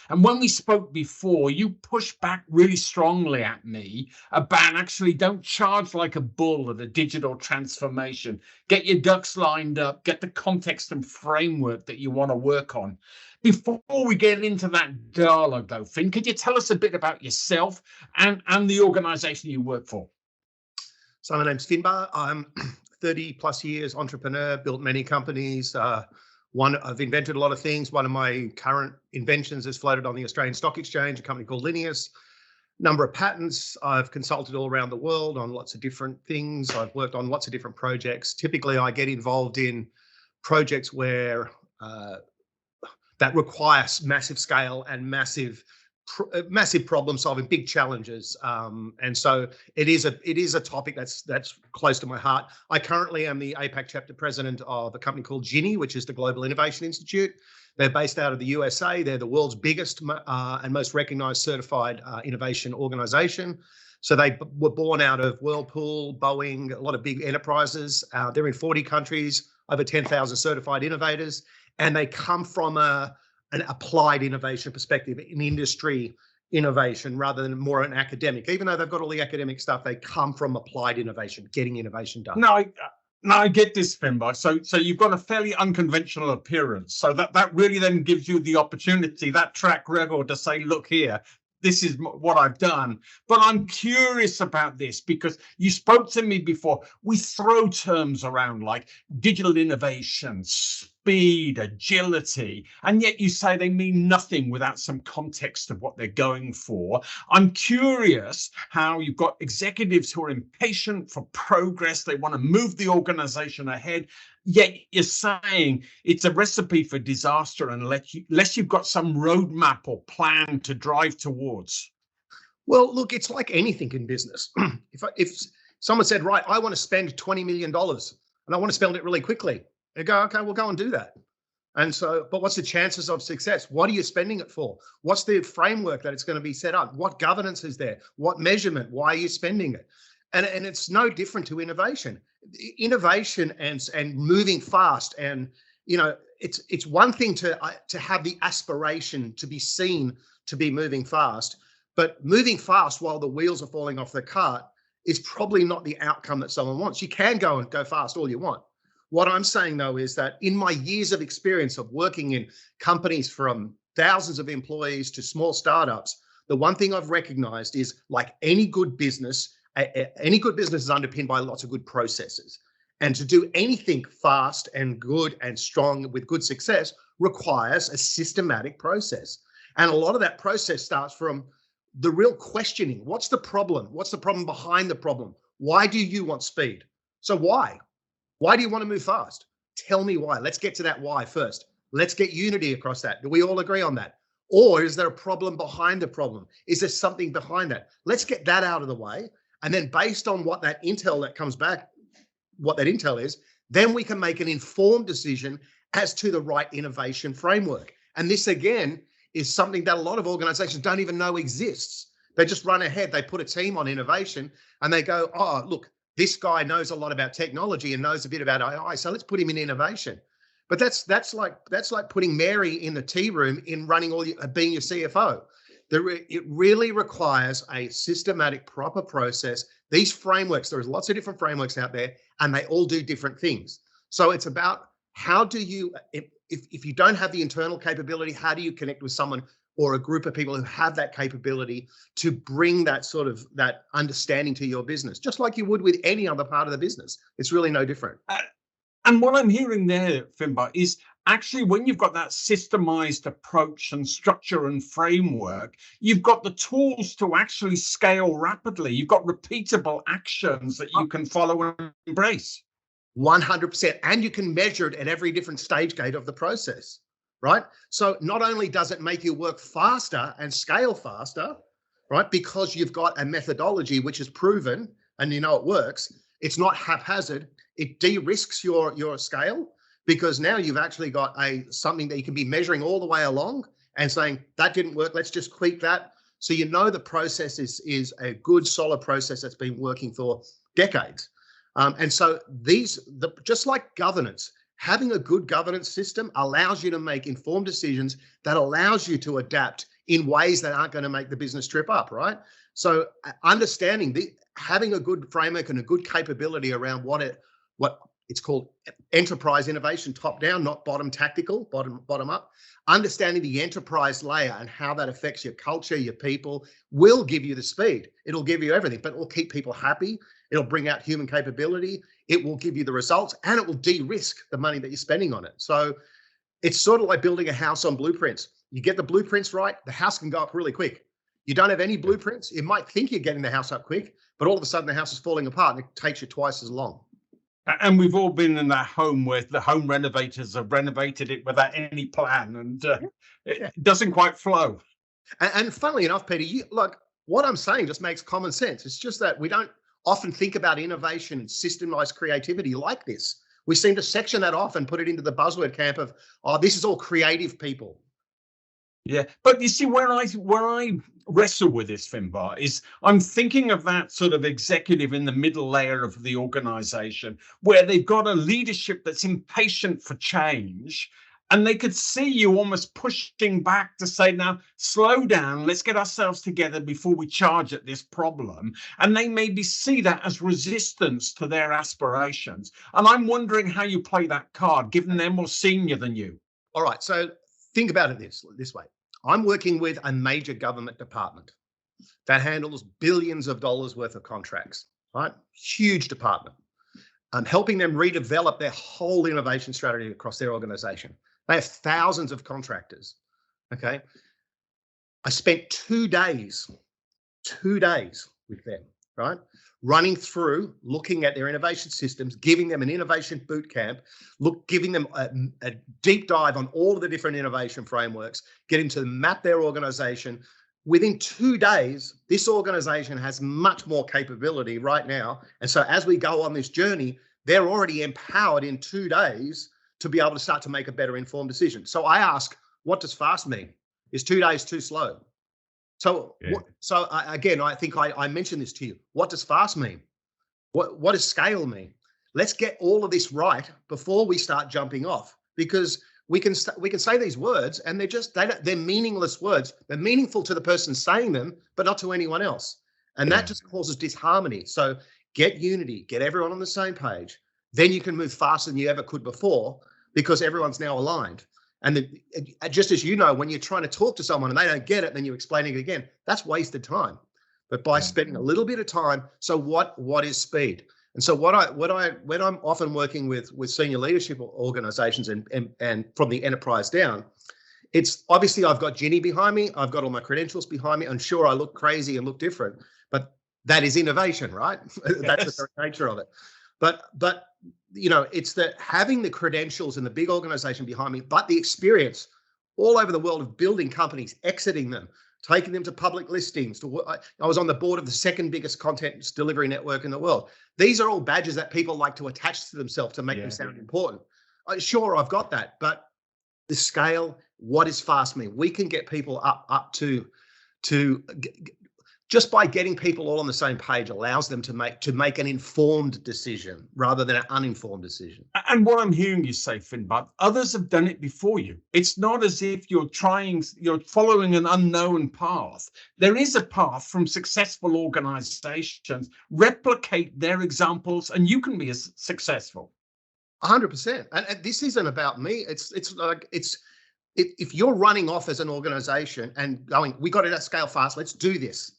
And when we spoke before, you pushed back really strongly at me about actually don't charge like a bull at a digital transformation. Get your ducks lined up, get the context and framework that you want to work on. Before we get into that dialogue, though, Finn, could you tell us a bit about yourself and the organization you work for? So my name's Finbar. I'm 30 plus years entrepreneur, built many companies. I've invented a lot of things. One of my current inventions is floated on the Australian Stock Exchange, a company called Lineus. Number of patents. I've consulted all around the world on lots of different things. I've worked on lots of different projects. Typically, I get involved in projects where that requires massive scale and massive problem solving, big challenges, and so it is a topic that's close to my heart. I currently am the APAC chapter president of a company called Ginny, which is the Global Innovation Institute. They're based out of the USA. They're the world's biggest and most recognized certified innovation organization. So they were born out of Whirlpool, Boeing, a lot of big enterprises. They're in 40 countries, over 10,000 certified innovators, and they come from an applied innovation perspective, in industry innovation, rather than more an academic. Even though they've got all the academic stuff, they come from applied innovation, getting innovation done. Now I get this, Finbar. So you've got a fairly unconventional appearance. So that really then gives you the opportunity, that track record to say, look here, this is what I've done. But I'm curious about this because you spoke to me before. We throw terms around like digital innovation, speed, agility, and yet you say they mean nothing without some context of what they're going for. I'm curious how you've got executives who are impatient for progress. They want to move the organization ahead. Yet you're saying it's a recipe for disaster unless you've got some roadmap or plan to drive towards. Well, look, it's like anything in business. If someone said, right, I want to spend $20 million and I want to spend it really quickly, they go, okay, we'll go and do that. And so, but what's the chances of success? What are you spending it for? What's the framework that it's going to be set up? What governance is there? What measurement? Why are you spending it? And it's no different to innovation. Innovation and moving fast, and it's one thing to have the aspiration to be seen to be moving fast, but moving fast while the wheels are falling off the cart is probably not the outcome that someone wants. You can go fast all you want. What I'm saying though is that in my years of experience of working in companies from thousands of employees to small startups, the one thing I've recognized is, like any good business is underpinned by lots of good processes. And to do anything fast and good and strong with good success requires a systematic process. And a lot of that process starts from the real questioning. What's the problem? What's the problem behind the problem? Why do you want speed? So why? Why do you want to move fast? Tell me why. Let's get to that why first. Let's get unity across that. Do we all agree on that? Or is there a problem behind the problem? Is there something behind that? Let's get that out of the way. And then based on what that intel that comes back, what that intel is, then we can make an informed decision as to the right innovation framework. And this, again, is something that a lot of organizations don't even know exists. They just run ahead. They put a team on innovation and they go, oh, look, this guy knows a lot about technology and knows a bit about AI, so let's put him in innovation. But that's like putting Mary in the tea room in running being your CFO. It really requires a systematic, proper process. These frameworks, there's lots of different frameworks out there, and they all do different things. So it's about how do you, if you don't have the internal capability, how do you connect with someone or a group of people who have that capability to bring that sort of that understanding to your business, just like you would with any other part of the business. It's really no different. And what I'm hearing there, Finbar, is actually when you've got that systemized approach and structure and framework, you've got the tools to actually scale rapidly. You've got repeatable actions that you can follow and embrace. 100%. And you can measure it at every different stage gate of the process, right? So not only does it make you work faster and scale faster, right? Because you've got a methodology which is proven and you know it works. It's not haphazard. It de-risks your scale, because now you've actually got something that you can be measuring all the way along and saying that didn't work, let's just tweak that. So you know the process is a good, solid process that's been working for decades. And so just like governance, having a good governance system allows you to make informed decisions that allows you to adapt in ways that aren't going to make the business trip up, right? So understanding having a good framework and a good capability around what it's called enterprise innovation, top down, not bottom tactical, bottom up. Understanding the enterprise layer and how that affects your culture, your people, will give you the speed. It'll give you everything, but it will keep people happy. It'll bring out human capability. It will give you the results, and it will de-risk the money that you're spending on it. So it's sort of like building a house on blueprints. You get the blueprints right, the house can go up really quick. You don't have any blueprints, you might think you're getting the house up quick, but all of a sudden the house is falling apart and it takes you twice as long. And we've all been in that home where the home renovators have renovated it without any plan, and it doesn't quite flow. And funnily enough, Peter, look, what I'm saying just makes common sense. It's just that we don't often think about innovation and systemized creativity like this. We seem to section that off and put it into the buzzword camp of, oh, this is all creative people. Yeah, but you see, where I wrestle with this, Finbar, is I'm thinking of that sort of executive in the middle layer of the organization where they've got a leadership that's impatient for change, and they could see you almost pushing back to say, now, slow down, let's get ourselves together before we charge at this problem. And they maybe see that as resistance to their aspirations. And I'm wondering how you play that card, given they're more senior than you. All right, so think about it this way. I'm working with a major government department that handles billions of dollars worth of contracts, right? Huge department. I'm helping them redevelop their whole innovation strategy across their organization. They have thousands of contractors, okay? I spent 2 days with them, right? Running through, looking at their innovation systems, giving them an innovation boot camp, giving them a deep dive on all of the different innovation frameworks, getting to map their organization. Within 2 days, this organization has much more capability right now. And so as we go on this journey, they're already empowered in 2 days to be able to start to make a better informed decision. So I ask, what does fast mean? Is 2 days too slow? So, again, I think I mentioned this to you. What does fast mean? What does scale mean? Let's get all of this right before we start jumping off, because we can say these words and they're meaningless words. They're meaningful to the person saying them, but not to anyone else. And that just causes disharmony. So get unity, get everyone on the same page. Then you can move faster than you ever could before, because everyone's now aligned. And just as you know, when you're trying to talk to someone and they don't get it, then you're explaining it again. That's wasted time. But by spending a little bit of time, so what is speed? And so when I'm often working with senior leadership organizations and from the enterprise down, it's obviously I've got Ginny behind me, I've got all my credentials behind me. I'm sure I look crazy and look different, but that is innovation, right? That's the very nature of it. But it's that having the credentials and the big organization behind me, but the experience all over the world of building companies, exiting them, taking them to public listings. I was on the board of the second biggest content delivery network in the world. These are all badges that people like to attach to themselves to make them sound important. Sure, I've got that, but the scale, what does fast mean? We can get people up to just by getting people all on the same page allows them to make an informed decision rather than an uninformed decision. And what I'm hearing you say, Finbar, others have done it before you. It's not as if you're following an unknown path. There is a path from successful organizations. Replicate their examples and you can be as successful. 100%. And this isn't about me. If you're running off as an organization and going, we got it at scale fast, let's do this.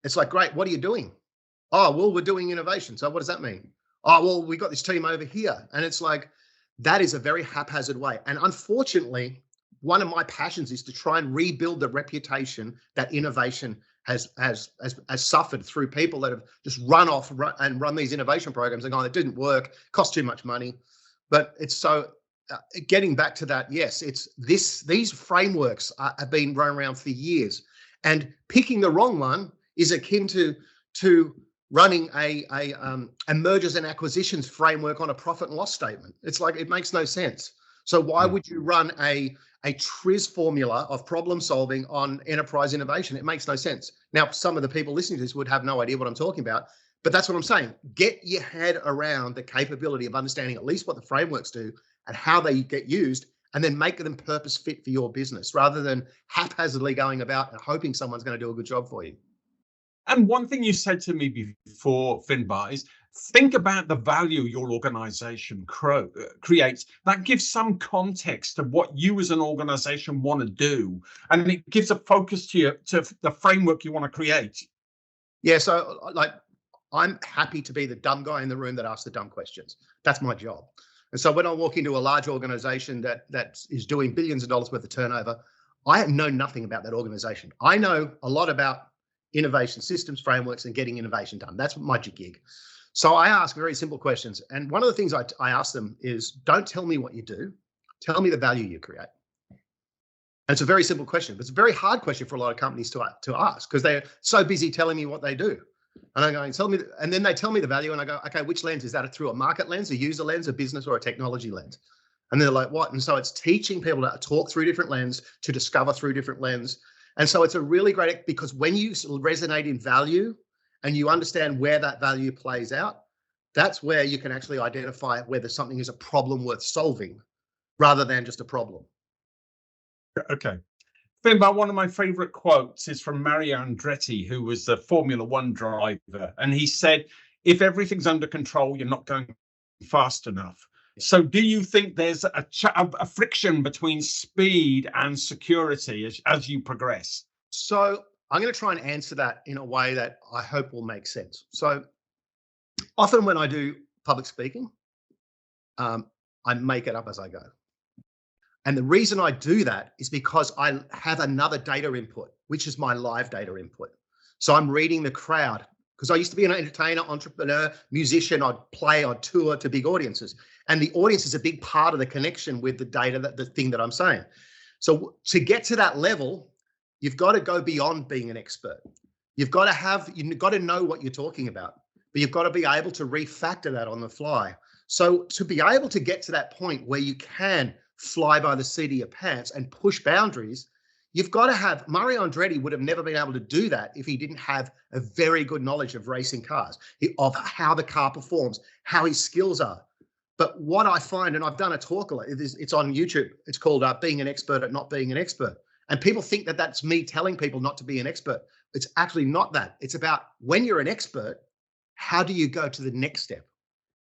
It's like, great, what are you doing? Oh, well, we're doing innovation. So what does that mean? Oh, well, we got this team over here. And it's like, that is a very haphazard way. And unfortunately, one of my passions is to try and rebuild the reputation that innovation has suffered through people that have just run these innovation programs and gone, it didn't work, cost too much money. But it's so getting back to that, yes, it's these frameworks have been run around for years, and picking the wrong one is akin to running a mergers and acquisitions framework on a profit and loss statement. It's like, it makes no sense. So why would you run a TRIZ formula of problem solving on enterprise innovation? It makes no sense. Now, some of the people listening to this would have no idea what I'm talking about, but that's what I'm saying. Get your head around the capability of understanding at least what the frameworks do and how they get used, and then make them purpose fit for your business rather than haphazardly going about and hoping someone's going to do a good job for you. And one thing you said to me before, Finbar, is think about the value your organization creates. That gives some context to what you as an organization want to do. And it gives a focus to the framework you want to create. Yeah, so like I'm happy to be the dumb guy in the room that asks the dumb questions. That's my job. And so when I walk into a large organization that is doing billions of dollars worth of turnover, I know nothing about that organization. I know a lot about innovation systems, frameworks, and getting innovation done. That's my gig. So I ask very simple questions. And one of the things I ask them is, don't tell me what you do, tell me the value you create. And it's a very simple question, but it's a very hard question for a lot of companies to ask because they're so busy telling me what they do. And I'm going, tell me, and then they tell me the value and I go, okay, which lens is that? Through a market lens, a user lens, a business, or a technology lens? And they're like, what? And so it's teaching people to talk through different lens, to discover through different lens. And so it's a really great, because when you resonate in value and you understand where that value plays out, that's where you can actually identify whether something is a problem worth solving rather than just a problem. Okay. Finbar, one of my favorite quotes is from Mario Andretti, who was the Formula One driver. And he said, if everything's under control, you're not going fast enough. So do you think there's a friction between speed and security as you progress? So I'm going to try and answer that in a way that I hope will make sense. So often when I do public speaking, I make it up as I go. And the reason I do that is because I have another data input, which is my live data input. So I'm reading the crowd because I used to be an entertainer, entrepreneur, musician. I'd play, I'd tour to big audiences. And the audience is a big part of the connection with the data, the thing that I'm saying. So to get to that level, you've got to go beyond being an expert. You've got to know what you're talking about, but you've got to be able to refactor that on the fly. So to be able to get to that point where you can fly by the seat of your pants and push boundaries, you've got to have, Mario Andretti would have never been able to do that if he didn't have a very good knowledge of racing cars, of how the car performs, how his skills are. But what I find, and I've done a talk, it's on YouTube, it's called Being an Expert at Not Being an Expert. And people think that that's me telling people not to be an expert. It's actually not that. It's about when you're an expert, how do you go to the next step?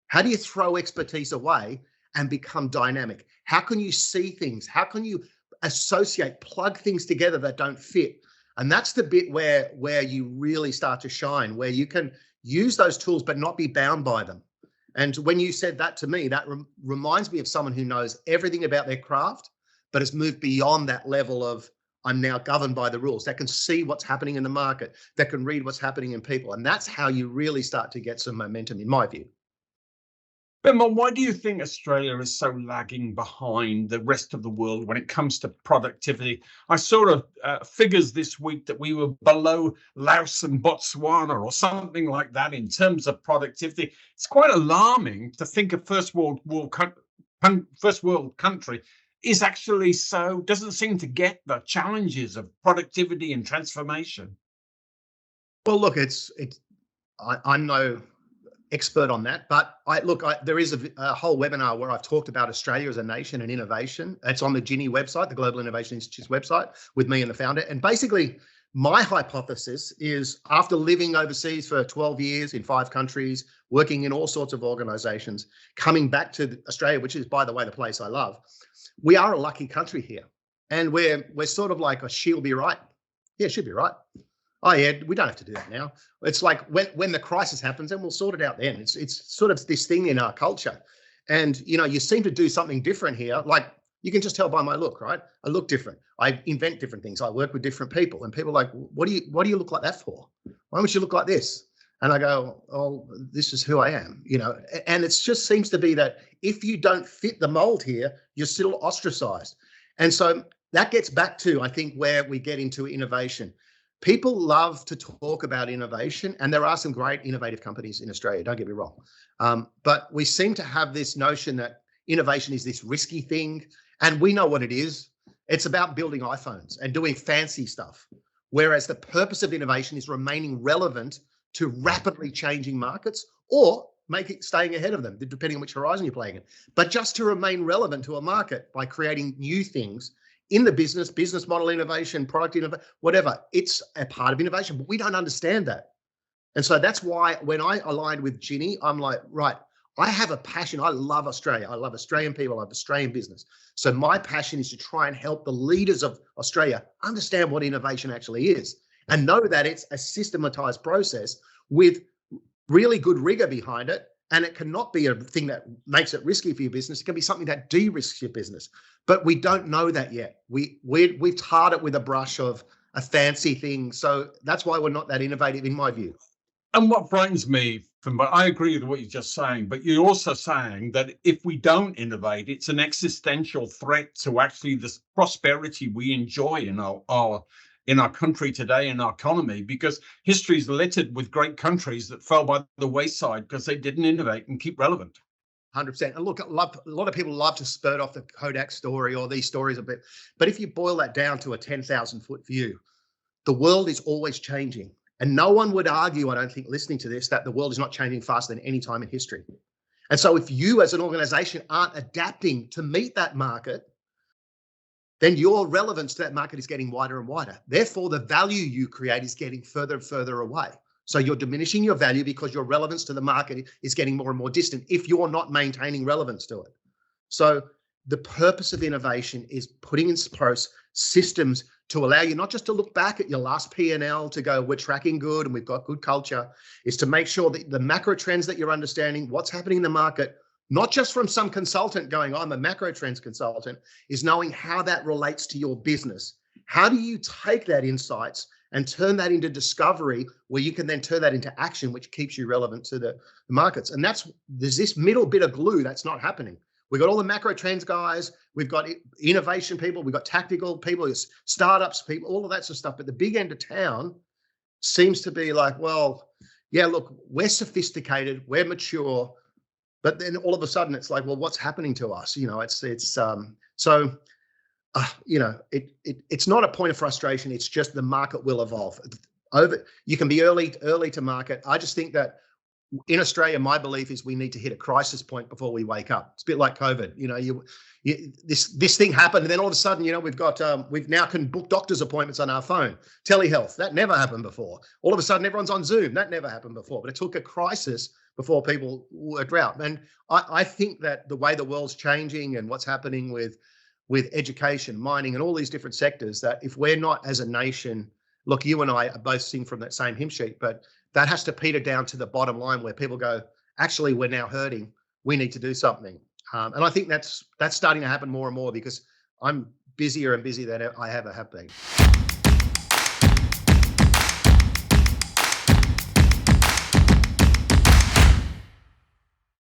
How do you throw expertise away and become dynamic? How can you see things? How can you associate, plug things together that don't fit? And that's the bit where you really start to shine, where you can use those tools but not be bound by them. And when you said that to me, that reminds me of someone who knows everything about their craft, but has moved beyond that level of, I'm now governed by the rules, that can see what's happening in the market, that can read what's happening in people. And that's how you really start to get some momentum, in my view. Finbar, why do you think Australia is so lagging behind the rest of the world when it comes to productivity? I saw figures this week that we were below Laos and Botswana or something like that in terms of productivity. It's quite alarming to think a first world country is actually doesn't seem to get the challenges of productivity and transformation. Well, look, I'm no expert on that, but there is a whole webinar where I've talked about Australia as a nation and innovation. It's on the Gini website, the Global Innovation Institute's website, with me and the founder. And basically, my hypothesis is, after living overseas for 12 years in 5 countries, working in all sorts of organizations, coming back to Australia, which is, by the way, the place I love, we are a lucky country here. And we're sort of like, she'll be right. Yeah, she'll be right. Oh yeah, we don't have to do that now. It's like when the crisis happens, then we'll sort it out then. It's sort of this thing in our culture. And you seem to do something different here. Like, you can just tell by my look, right? I look different. I invent different things. I work with different people, and people are like, what do you look like that for? Why don't you look like this? And I go, oh, this is who I am, and it just seems to be that if you don't fit the mold here, you're still ostracized. And so that gets back to, I think, where we get into innovation. People love to talk about innovation, and there are some great innovative companies in Australia, don't get me wrong. But we seem to have this notion that innovation is this risky thing, and we know what it is. It's about building iPhones and doing fancy stuff, whereas the purpose of innovation is remaining relevant to rapidly changing markets, or staying ahead of them, depending on which horizon you're playing in. But just to remain relevant to a market by creating new things in the business model innovation, product innovation, whatever, it's a part of innovation, but we don't understand that. And so that's why when I aligned with Ginny, I'm like, right, I have a passion. I love Australia. I love Australian people. I love Australian business. So my passion is to try and help the leaders of Australia understand what innovation actually is and know that it's a systematized process with really good rigor behind it. And it cannot be a thing that makes it risky for your business. It can be something that de-risks your business. But we don't know that yet. We've tarred it with a brush of a fancy thing. So that's why we're not that innovative in my view. And what frightens me, but I agree with what you're just saying, but you're also saying that if we don't innovate, it's an existential threat to actually this prosperity we enjoy in our country today, in our economy, because history is littered with great countries that fell by the wayside because they didn't innovate and keep relevant. 100%. And look, a lot of people love to spurt off the Kodak story or these stories a bit, but if you boil that down to a 10,000 foot view, the world is always changing. And no one would argue, I don't think, listening to this, that the world is not changing faster than any time in history. And so if you as an organization aren't adapting to meet that market, then your relevance to that market is getting wider and wider. Therefore, the value you create is getting further and further away. So you're diminishing your value because your relevance to the market is getting more and more distant if you're not maintaining relevance to it. So the purpose of innovation is putting in place systems to allow you not just to look back at your last P&L to go, we're tracking good and we've got good culture, is to make sure that the macro trends that you're understanding, what's happening in the market, not just from some consultant going, I'm a macro trends consultant, is knowing how that relates to your business. How do you take that insights and turn that into discovery where you can then turn that into action, which keeps you relevant to the markets? And there's this middle bit of glue that's not happening. We've got all the macro trends guys, we've got innovation people, we've got tactical people, startups people, all of that sort of stuff. But the big end of town seems to be like, well, yeah, look, we're sophisticated, we're mature, but then all of a sudden it's like, well, what's happening to us? You know, it's not a point of frustration. It's just the market will evolve. You can be early to market. I just think that in Australia, my belief is we need to hit a crisis point before we wake up. It's a bit like COVID. You know, this thing happened, and then all of a sudden, you know, we've now can book doctor's appointments on our phone. Telehealth, that never happened before. All of a sudden, everyone's on Zoom. That never happened before. But it took a crisis before people worked out. And I think that the way the world's changing and what's happening with education, mining, and all these different sectors, that if we're not as a nation, look, you and I are both sing from that same hymn sheet, but that has to peter down to the bottom line where people go, actually, we're now hurting. We need to do something. And I think that's starting to happen more and more because I'm busier and busier than I ever have been.